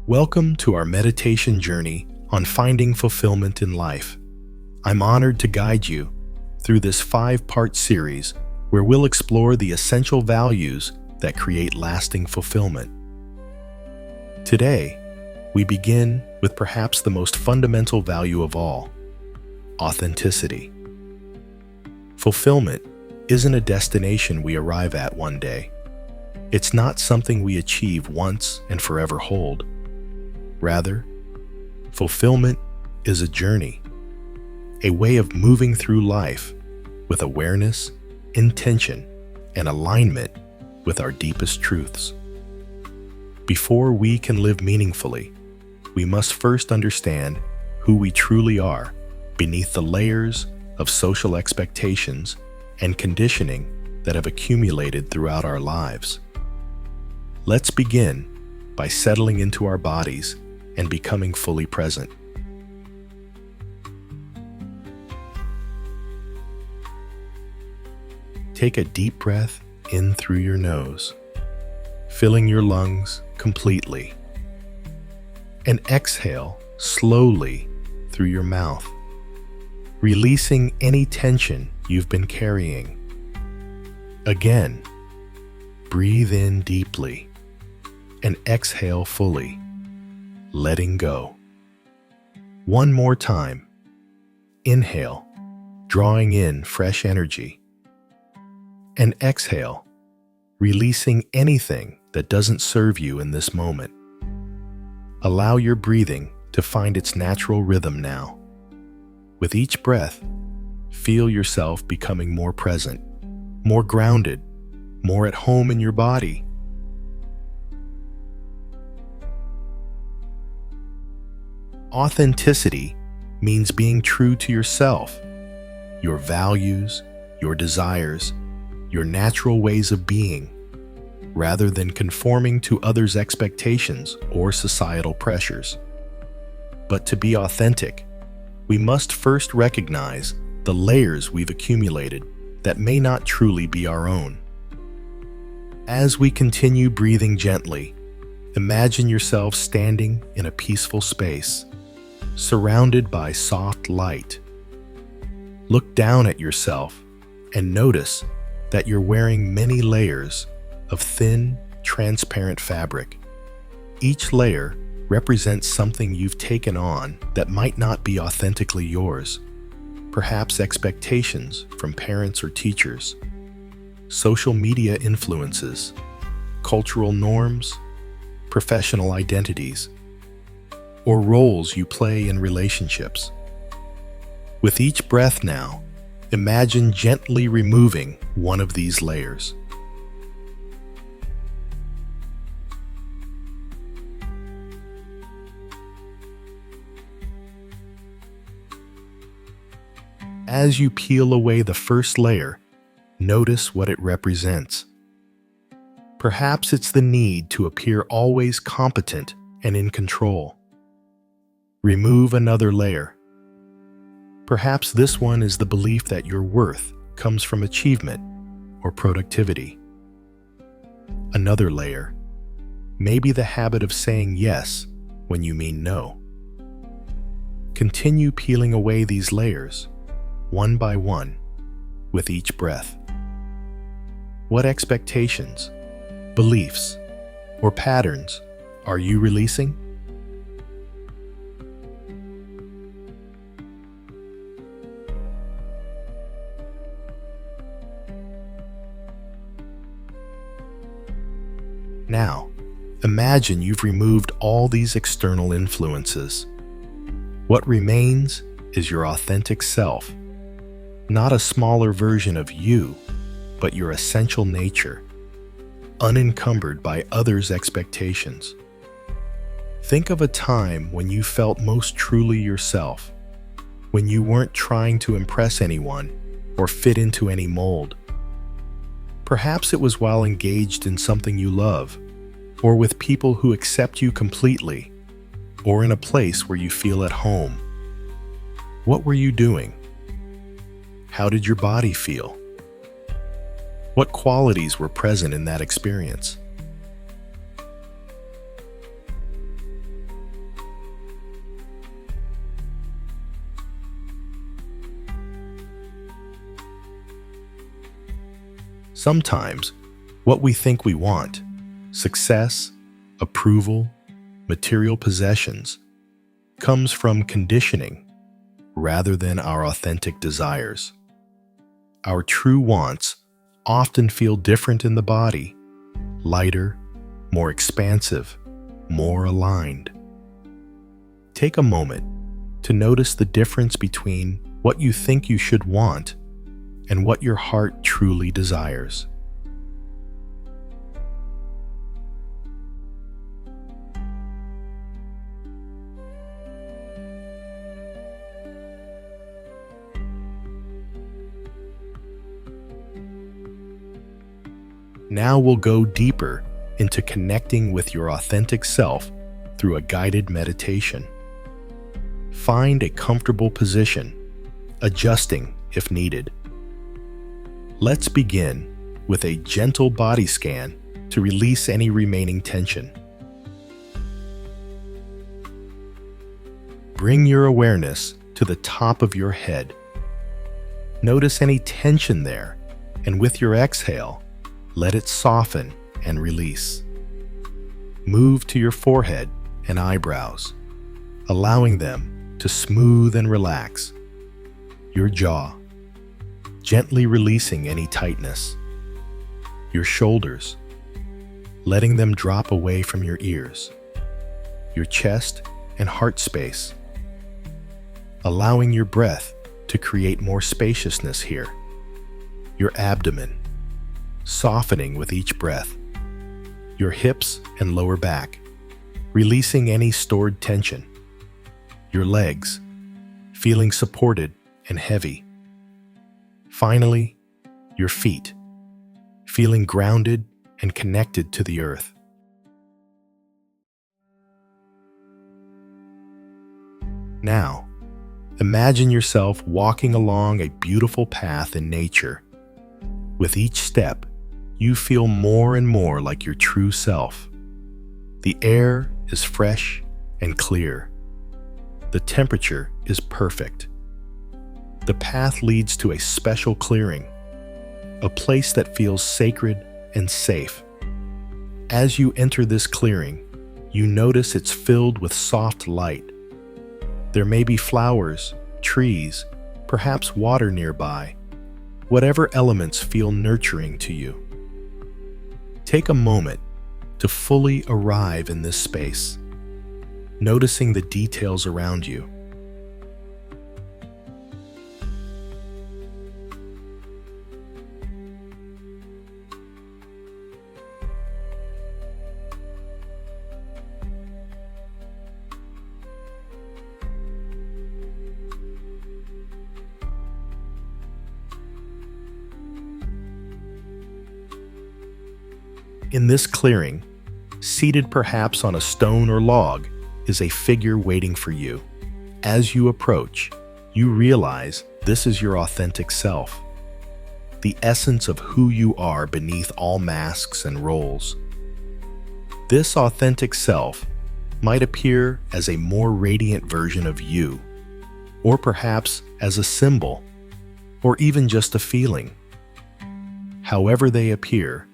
Welcome to our meditation journey on finding fulfillment in life. I'm honored to guide you through this 5-part series where we'll explore the essential values that create lasting fulfillment. Today, we begin with perhaps the most fundamental value of all: authenticity. Fulfillment isn't a destination we arrive at one day. It's not something we achieve once and forever hold. Rather, fulfillment is a journey, a way of moving through life with awareness, intention, and alignment with our deepest truths. Before we can live meaningfully, we must first understand who we truly are beneath the layers of social expectations and conditioning that have accumulated throughout our lives. Let's begin by settling into our bodies and becoming fully present. Take a deep breath in through your nose, filling your lungs completely, and exhale slowly through your mouth, releasing any tension you've been carrying. Again, breathe in deeply and exhale fully, letting go. One more time. Inhale, drawing in fresh energy. And exhale, releasing anything that doesn't serve you in this moment. Allow your breathing to find its natural rhythm now. With each breath, feel yourself becoming more present, more grounded, more at home in your body. Authenticity means being true to yourself, your values, your desires, your natural ways of being, rather than conforming to others' expectations or societal pressures. But to be authentic, we must first recognize the layers we've accumulated that may not truly be our own. As we continue breathing gently, imagine yourself standing in a peaceful space, surrounded by soft light. Look down at yourself and notice that you're wearing many layers of thin, transparent fabric. Each layer represents something you've taken on that might not be authentically yours. Perhaps expectations from parents or teachers, social media influences, cultural norms, professional identities, or roles you play in relationships. With each breath now, imagine gently removing one of these layers. As you peel away the first layer, notice what it represents. Perhaps it's the need to appear always competent and in control. Remove another layer. Perhaps this one is the belief that your worth comes from achievement or productivity. Another layer, maybe the habit of saying yes when you mean no. Continue peeling away these layers, one by one, with each breath. What expectations, beliefs, or patterns are you releasing? Now, imagine you've removed all these external influences. What remains is your authentic self, not a smaller version of you, but your essential nature, unencumbered by others' expectations. Think of a time when you felt most truly yourself, when you weren't trying to impress anyone or fit into any mold. Perhaps it was while engaged in something you love, or with people who accept you completely, or in a place where you feel at home. What were you doing? How did your body feel? What qualities were present in that experience? Sometimes, what we think we want, success, approval, material possessions, comes from conditioning rather than our authentic desires. Our true wants often feel different in the body, lighter, more expansive, more aligned. Take a moment to notice the difference between what you think you should want and what your heart truly desires. Now we'll go deeper into connecting with your authentic self through a guided meditation. Find a comfortable position, adjusting if needed. Let's begin with a gentle body scan to release any remaining tension. Bring your awareness to the top of your head. Notice any tension there, and with your exhale, let it soften and release. Move to your forehead and eyebrows, allowing them to smooth and relax. Your jaw, gently releasing any tightness. Your shoulders, letting them drop away from your ears. Your chest and heart space, allowing your breath to create more spaciousness here. Your abdomen, softening with each breath. Your hips and lower back, releasing any stored tension. Your legs, feeling supported and heavy. Finally, your feet, feeling grounded and connected to the earth. Now, imagine yourself walking along a beautiful path in nature. With each step, you feel more and more like your true self. The air is fresh and clear. The temperature is perfect. The path leads to a special clearing, a place that feels sacred and safe. As you enter this clearing, you notice it's filled with soft light. There may be flowers, trees, perhaps water nearby. Whatever elements feel nurturing to you. Take a moment to fully arrive in this space, noticing the details around you. In this clearing, seated perhaps on a stone or log, is a figure waiting for you. As you approach, you realize this is your authentic self, the essence of who you are beneath all masks and roles. This authentic self might appear as a more radiant version of you, or perhaps as a symbol, or even just a feeling. However they appear,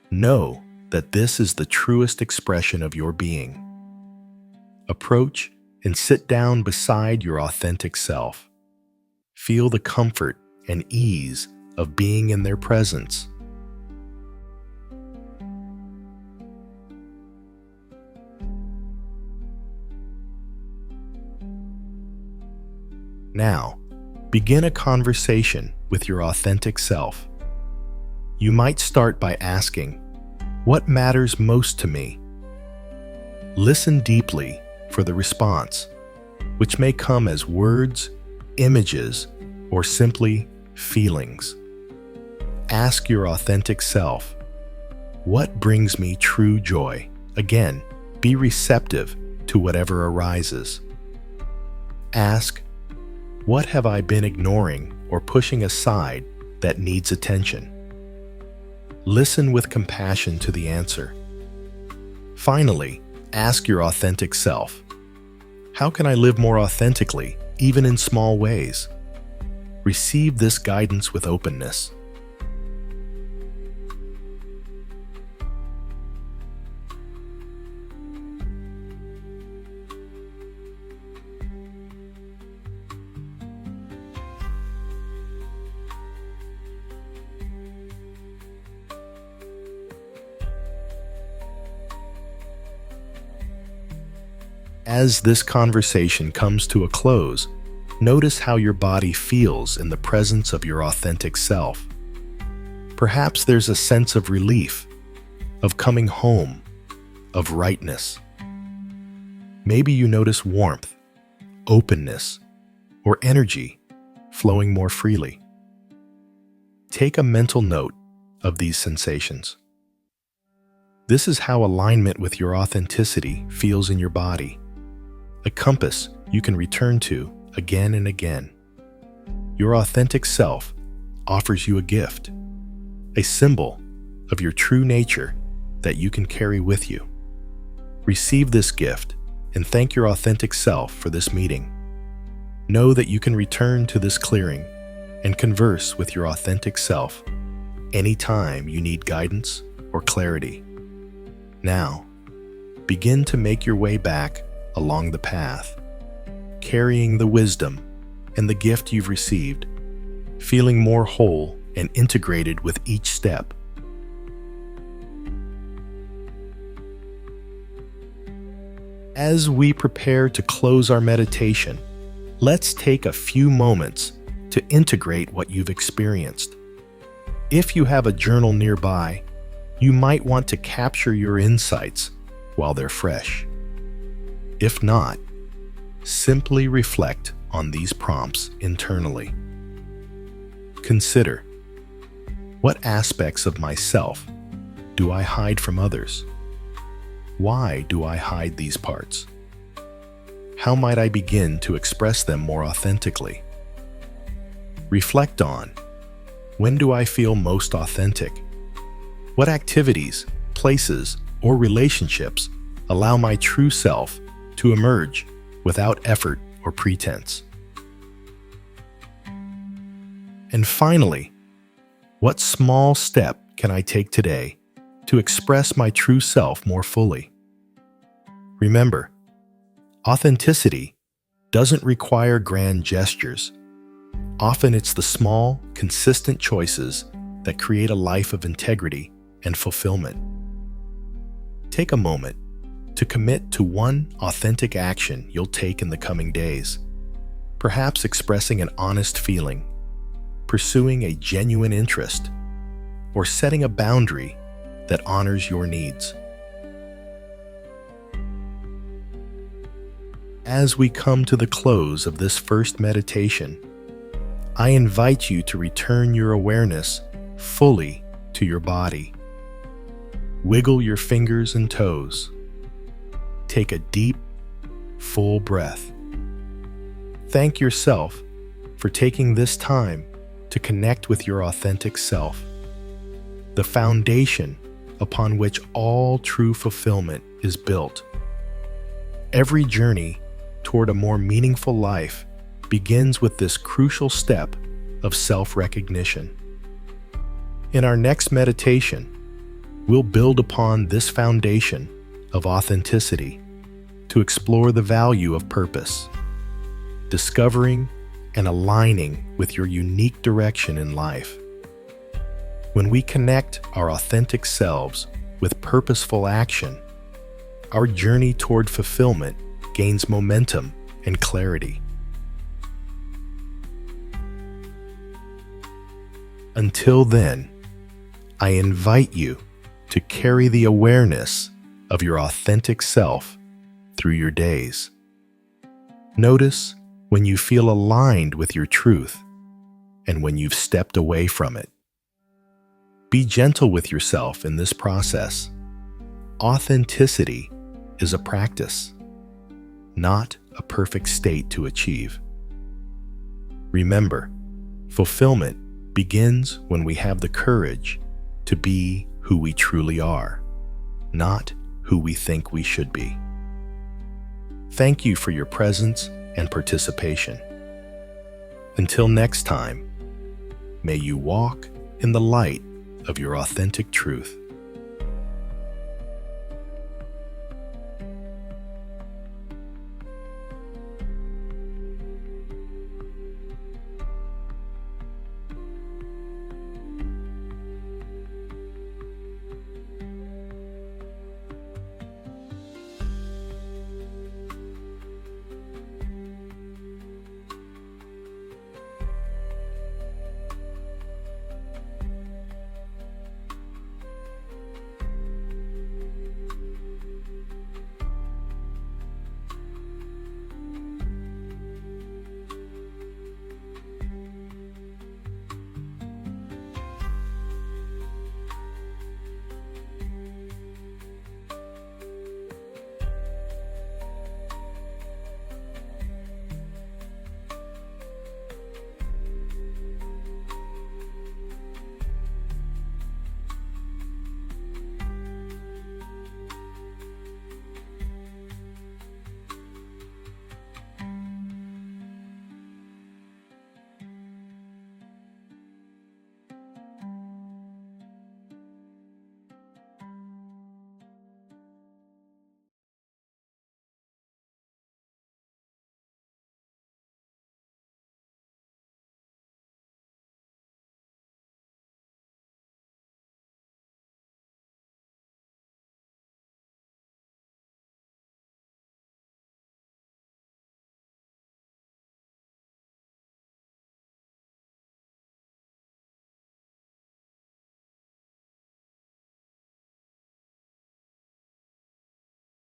know that this is the truest expression of your being. Approach and sit down beside your authentic self. Feel the comfort and ease of being in their presence. Now, begin a conversation with your authentic self. You might start by asking, "What matters most to me?" Listen deeply for the response, which may come as words, images, or simply feelings. Ask your authentic self, "What brings me true joy?" Again, be receptive to whatever arises. Ask, "What have I been ignoring or pushing aside that needs attention?" Listen with compassion to the answer. Finally, ask your authentic self, "How can I live more authentically, even in small ways?" Receive this guidance with openness. As this conversation comes to a close, notice how your body feels in the presence of your authentic self. Perhaps there's a sense of relief, of coming home, of rightness. Maybe you notice warmth, openness, or energy flowing more freely. Take a mental note of these sensations. This is how alignment with your authenticity feels in your body, a compass you can return to again and again. Your authentic self offers you a gift, a symbol of your true nature that you can carry with you. Receive this gift and thank your authentic self for this meeting. Know that you can return to this clearing and converse with your authentic self anytime you need guidance or clarity. Now, begin to make your way back along the path, carrying the wisdom and the gift you've received, feeling more whole and integrated with each step. As we prepare to close our meditation, let's take a few moments to integrate what you've experienced. If you have a journal nearby, you might want to capture your insights while they're fresh. If not, simply reflect on these prompts internally. Consider, what aspects of myself do I hide from others? Why do I hide these parts? How might I begin to express them more authentically? Reflect on, when do I feel most authentic? What activities, places, or relationships allow my true self to emerge without effort or pretense? And finally, what small step can I take today to express my true self more fully? Remember, authenticity doesn't require grand gestures. Often it's the small, consistent choices that create a life of integrity and fulfillment. Take a moment to commit to one authentic action you'll take in the coming days, perhaps expressing an honest feeling, pursuing a genuine interest, or setting a boundary that honors your needs. As we come to the close of this first meditation, I invite you to return your awareness fully to your body. Wiggle your fingers and toes. Take a deep, full breath. Thank yourself for taking this time to connect with your authentic self, the foundation upon which all true fulfillment is built. Every journey toward a more meaningful life begins with this crucial step of self-recognition. In our next meditation, we'll build upon this foundation of authenticity to explore the value of purpose, discovering and aligning with your unique direction in life. When we connect our authentic selves with purposeful action, our journey toward fulfillment gains momentum and clarity. Until then, I invite you to carry the awareness of your authentic self through your days. Notice when you feel aligned with your truth and when you've stepped away from it. Be gentle with yourself in this process. Authenticity is a practice, not a perfect state to achieve. Remember, fulfillment begins when we have the courage to be who we truly are, not who we think we should be. Thank you for your presence and participation. Until next time, may you walk in the light of your authentic truth.